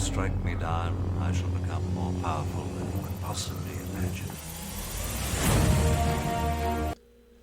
strike me down, I shall become more powerful than you could possibly imagine.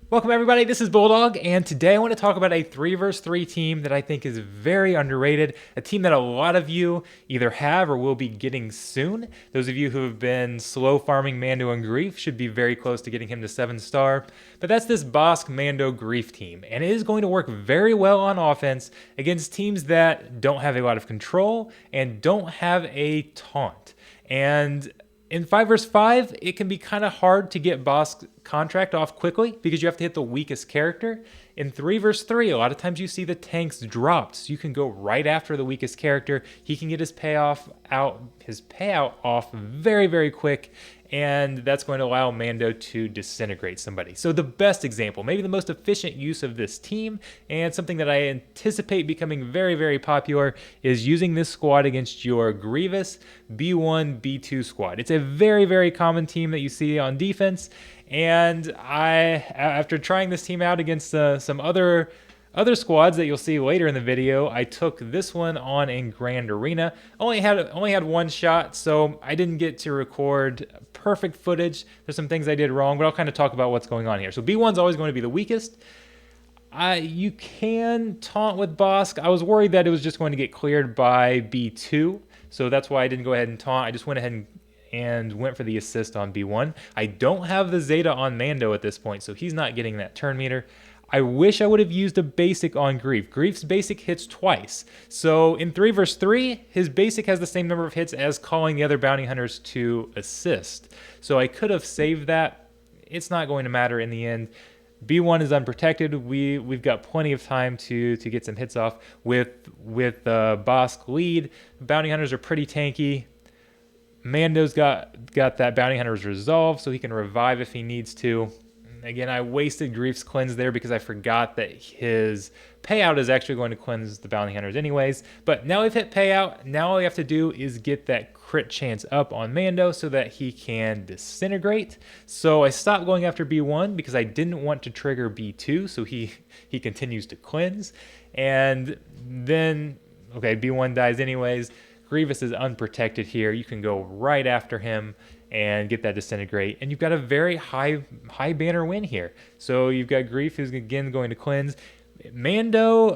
Welcome everybody, this is Bulldog, and today I want to talk about a 3 vs 3 team that I think is very underrated, a team that a lot of you either have or will be getting soon. Those of you who have been slow farming Mando and Greef should be very close to getting him to 7-star, but that's this Bossk Mando Greef team, and it is going to work very well on offense against teams that don't have a lot of control and don't have a taunt. And in 5 vs 5, it can be kind of hard to get Bossk contract off quickly because you have to hit the weakest character. In 3 vs 3, a lot of times you see the tanks dropped, so you can go right after the weakest character. He can get his payout off very, very quick, and that's going to allow Mando to disintegrate somebody. So the best example, maybe the most efficient use of this team, and something that I anticipate becoming very, very popular, is using this squad against your Grievous B1, B2 squad. It's a very, very common team that you see on defense, and after trying this team out against some other squads that you'll see later in the video, I took this one on in Grand Arena. Only had one shot, so I didn't get to record perfect footage. There's some things I did wrong, but I'll kind of talk about what's going on here. So B1's always going to be the weakest. You can taunt with Bossk. I was worried that it was just going to get cleared by B2, so that's why I didn't go ahead and taunt. I just went ahead and went for the assist on B1. I don't have the Zeta on Mando at this point, so he's not getting that turn meter. I wish I would have used a basic on Greef. Greef's basic hits twice. So in 3 vs 3, his basic has the same number of hits as calling the other bounty hunters to assist. So I could have saved that. It's not going to matter in the end. B1 is unprotected. We've got plenty of time to get some hits off. With Bossk lead, bounty hunters are pretty tanky. Mando's got that bounty hunter's resolve, so he can revive if he needs to. Again, I wasted Greef's cleanse there because I forgot that his payout is actually going to cleanse the bounty hunters anyways. But now we've hit payout. Now all we have to do is get that crit chance up on Mando so that he can disintegrate. So I stopped going after B1 because I didn't want to trigger B2, so he continues to cleanse. And then, okay, B1 dies anyways. Grievous is unprotected here. You can go right after him and get that disintegrate, and you've got a very high banner win here. So you've got Greef, who's again going to cleanse. Mando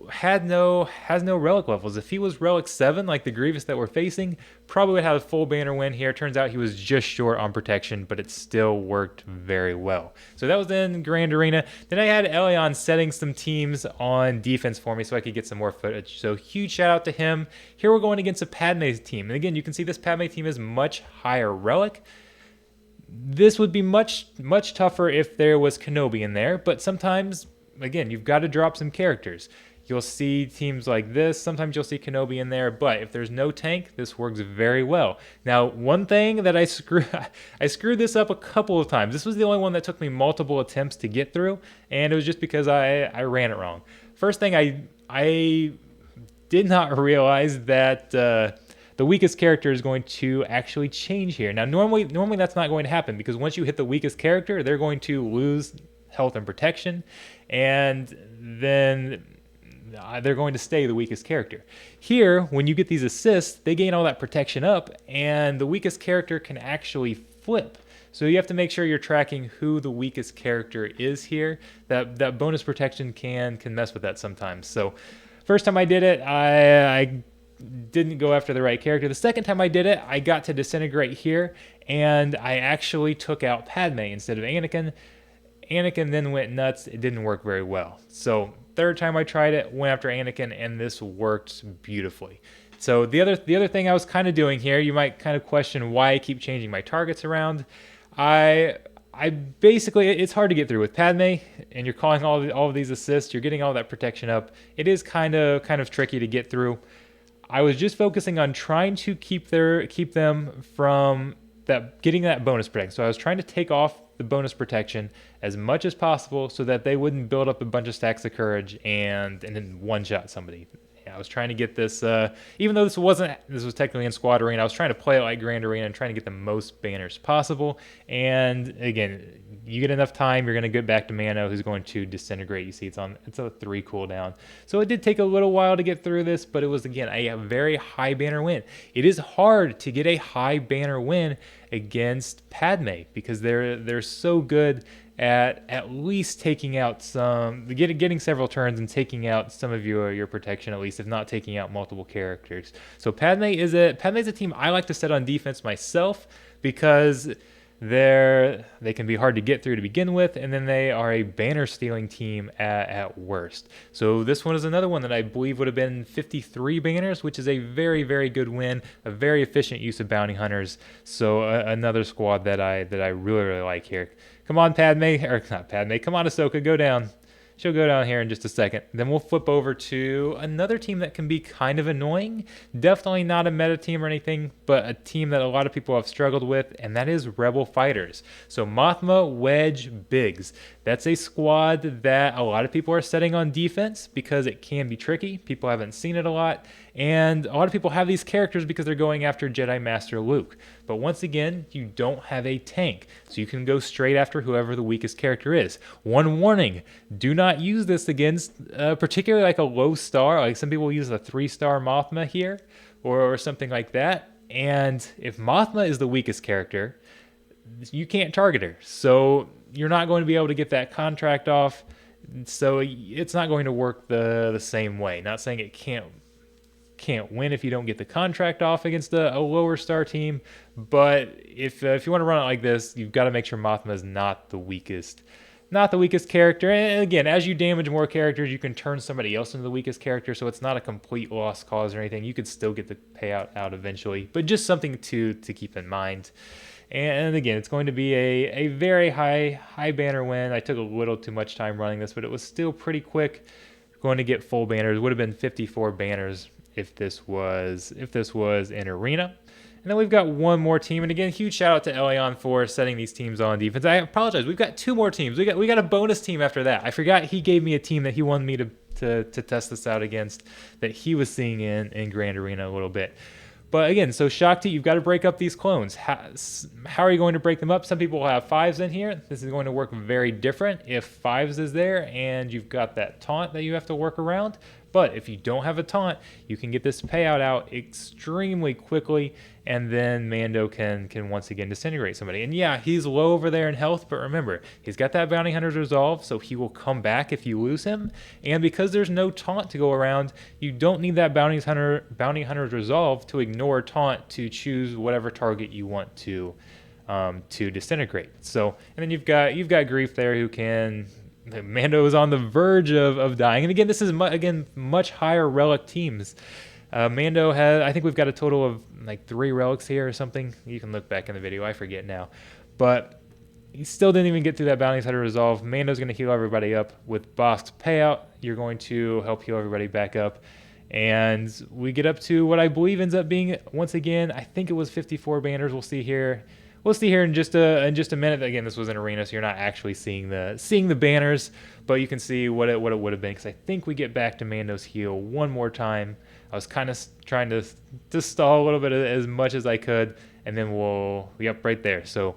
has no relic levels. If he was relic 7 like the Grievous that we're facing, probably would have a full banner win here. Turns out he was just short on protection, but it still worked very well. So that was in Grand Arena. Then I had Elyon setting some teams on defense for me so I could get some more footage. So huge shout out to him. Here we're going against a Padme team. And again, you can see this Padme team is much higher relic. This would be much tougher if there was Kenobi in there, but sometimes, again, you've got to drop some characters. You'll see teams like this. Sometimes you'll see Kenobi in there, but if there's no tank, this works very well. Now, one thing that I screwed this up a couple of times. This was the only one that took me multiple attempts to get through, and it was just because I ran it wrong. First thing, I did not realize that the weakest character is going to actually change here. Now, normally that's not going to happen because once you hit the weakest character, they're going to lose health and protection, and then they're going to stay the weakest character. Here, when you get these assists, they gain all that protection up, and the weakest character can actually flip. So you have to make sure you're tracking who the weakest character is here. That bonus protection can mess with that sometimes. So first time I did it, I didn't go after the right character. The second time I did it, I got to disintegrate here, and I actually took out Padme instead of Anakin. Anakin then went nuts. It didn't work very well. So third time I tried it, went after Anakin, and this worked beautifully. So the other thing I was kind of doing here, you might kind of question why I keep changing my targets around. I basically, it's hard to get through with Padme, and you're calling all of these assists. You're getting all that protection up. It is kind of tricky to get through. I was just focusing on trying to keep them from getting that bonus protection. So I was trying to take off the bonus protection as much as possible so that they wouldn't build up a bunch of stacks of courage and then one-shot somebody. Yeah, I was trying to get this, even though this was technically in Squad Arena, I was trying to play it like Grand Arena and trying to get the most banners possible. And again, you get enough time, you're going to get back to Mando, who's going to disintegrate. You see, it's a 3 cooldown. So it did take a little while to get through this, but it was, again, a very high banner win. It is hard to get a high banner win against Padme because they're so good at least taking out getting several turns and taking out some of your protection, at least, if not taking out multiple characters. So Padme's a team I like to set on defense myself because they can be hard to get through to begin with, and then they are a banner stealing team at worst. So this one is another one that I believe would have been 53 banners, which is a very, very good win, a very efficient use of bounty hunters. So another squad that I really, really like here. Come on, Padme, or not Padme, come on, Ahsoka, go down. She'll go down here in just a second. Then we'll flip over to another team that can be kind of annoying. Definitely not a meta team or anything, but a team that a lot of people have struggled with, and that is Rebel Fighters. So Mothma, Wedge, Biggs. That's a squad that a lot of people are setting on defense because it can be tricky. People haven't seen it a lot, and a lot of people have these characters because they're going after Jedi Master Luke. But once again, you don't have a tank, so you can go straight after whoever the weakest character is. One warning, do not use this against particularly like a low star, like some people use a 3-star Mothma here or something like that. And if Mothma is the weakest character, you can't target her. So you're not going to be able to get that contract off. So it's not going to work the same way. Not saying it can't win if you don't get the contract off against a lower star team, but if you want to run it like this, you've got to make sure Mothma is not the weakest character. And again, as you damage more characters, you can turn somebody else into the weakest character, so it's not a complete lost cause or anything. You could still get the payout out eventually, but just something to keep in mind. And again, it's going to be a very high banner win. I took a little too much time running this, but it was still pretty quick. Going to get full banners. Would have been 54 banners if this was in arena. And then we've got one more team, and again, huge shout out to Elyon for setting these teams on defense. I apologize, we've got 2 more teams. We got a bonus team after that. I forgot he gave me a team that he wanted me to test this out against that he was seeing in Grand Arena a little bit. But again, so Shakti, you've got to break up these clones. How are you going to break them up? Some people will have 5s in here. This is going to work very different if 5s is there and you've got that taunt that you have to work around. But if you don't have a taunt, you can get this payout out extremely quickly, and then Mando can once again disintegrate somebody. And yeah, he's low over there in health, but remember, he's got that Bounty Hunter's Resolve, so he will come back if you lose him. And because there's no taunt to go around, you don't need that Bounty Hunter's Resolve to ignore taunt to choose whatever target you want to disintegrate. So, and then you've got Greef there who can... Mando is on the verge of dying. And again, this is, much higher relic teams. Mando has, I think we've got a total of like 3 relics here or something. You can look back in the video. I forget now. But he still didn't even get through that Bounty Hunter Resolve. Mando's going to heal everybody up with Bossk's payout. You're going to help heal everybody back up. And we get up to what I believe ends up being, once again, I think it was 54 banners. We'll see here. We'll see here in just a minute. Again, this was an arena, so you're not actually seeing the banners, but you can see what it would have been, because I think we get back to Mando's heal one more time. I was kind of trying to stall a little bit as much as I could, and then yep, right there. So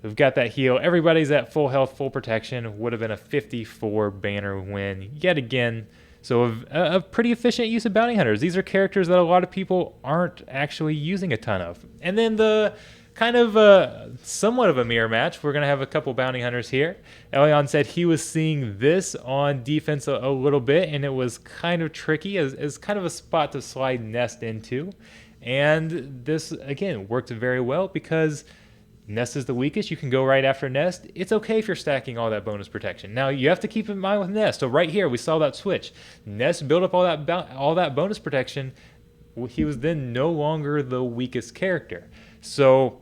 we've got that heal. Everybody's at full health, full protection. Would have been a 54 banner win yet again. So a pretty efficient use of bounty hunters. These are characters that a lot of people aren't actually using a ton of. And then the kind of somewhat of a mirror match. We're going to have a couple bounty hunters here. Elyon said he was seeing this on defense a little bit, and it was kind of tricky as kind of a spot to slide Nest into. And this, again, worked very well because Nest is the weakest. You can go right after Nest. It's okay if you're stacking all that bonus protection. Now, you have to keep in mind with Nest. So right here, we saw that switch. Nest built up all that bonus protection. He was then no longer the weakest character. So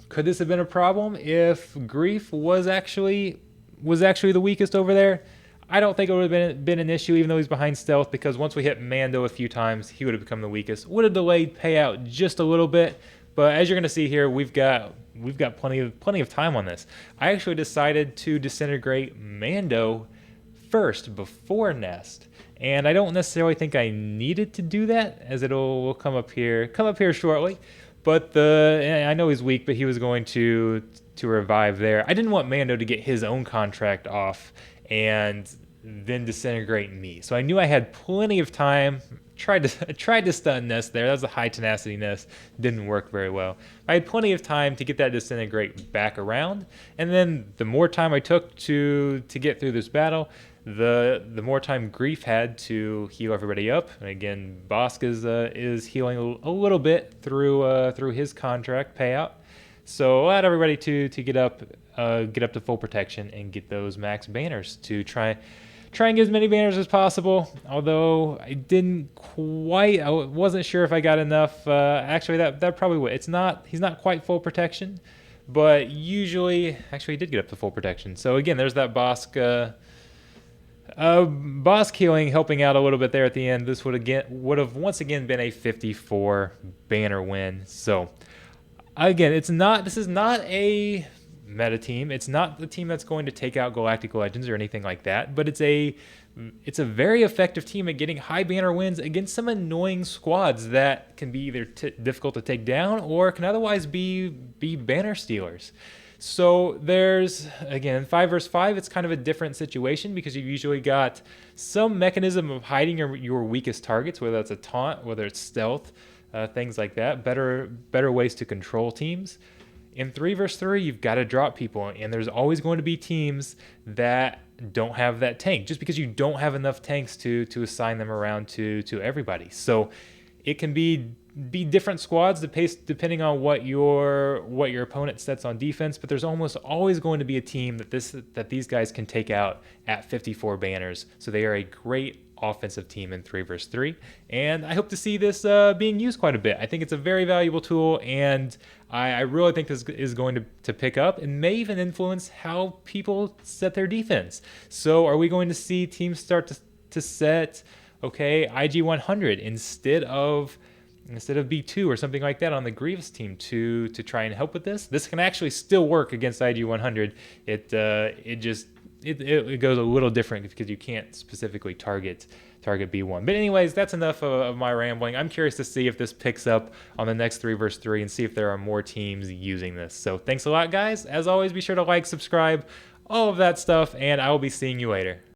could this have been a problem if Greef was actually the weakest over there? I don't think it would have been an issue, even though he's behind stealth, because once we hit Mando a few times, he would have become the weakest. Would have delayed payout just a little bit, but as you're going to see here, we've got plenty of time on this. I actually decided to disintegrate Mando first before nest. And I don't necessarily think I needed to do that, as will come up here shortly. But I know he's weak, but he was going to revive there. I didn't want Mando to get his own contract off and then disintegrate me. So I knew I had plenty of time. Tried to stun nest there. That was a high tenacity nest. Didn't work very well. I had plenty of time to get that disintegrate back around, and then the more time I took to get through this battle, the more time Greef had to heal everybody up. And again, Bossk is healing a little bit through his contract payout. So allowed everybody to get up to full protection and get those max banners to try and get as many banners as possible. Although I wasn't sure if I got enough. Actually, that probably would. He's not quite full protection, but usually, actually, he did get up to full protection. So again, there's that Bossk healing helping out a little bit there at the end. This would have once again been a 54 banner win. So again, this is not a meta team. It's not the team that's going to take out Galactic Legends or anything like that, but it's a very effective team at getting high banner wins against some annoying squads that can be either difficult to take down or can otherwise be banner stealers. So there's, again, 5 versus 5, it's kind of a different situation because you've usually got some mechanism of hiding your weakest targets, whether that's a taunt, whether it's stealth, things like that, better ways to control teams. In 3 versus 3, you've got to drop people, and there's always going to be teams that don't have that tank, just because you don't have enough tanks to assign them around to everybody. So it can be different squads depending on what your opponent sets on defense, but there's almost always going to be a team that these guys can take out at 54 banners. So they are a great offensive team in 3 versus 3, and I hope to see this being used quite a bit. I think it's a very valuable tool, and I really think this is going to pick up and may even influence how people set their defense. So are we going to see teams start to set, okay, IG 100 instead of B2 or something like that on the Grievous team to try and help with this? This can actually still work against IG 100. It goes a little different because you can't specifically target B1. But anyways, that's enough of my rambling. I'm curious to see if this picks up on the next 3 versus 3 and see if there are more teams using this. So thanks a lot, guys. As always, be sure to like, subscribe, all of that stuff, and I will be seeing you later.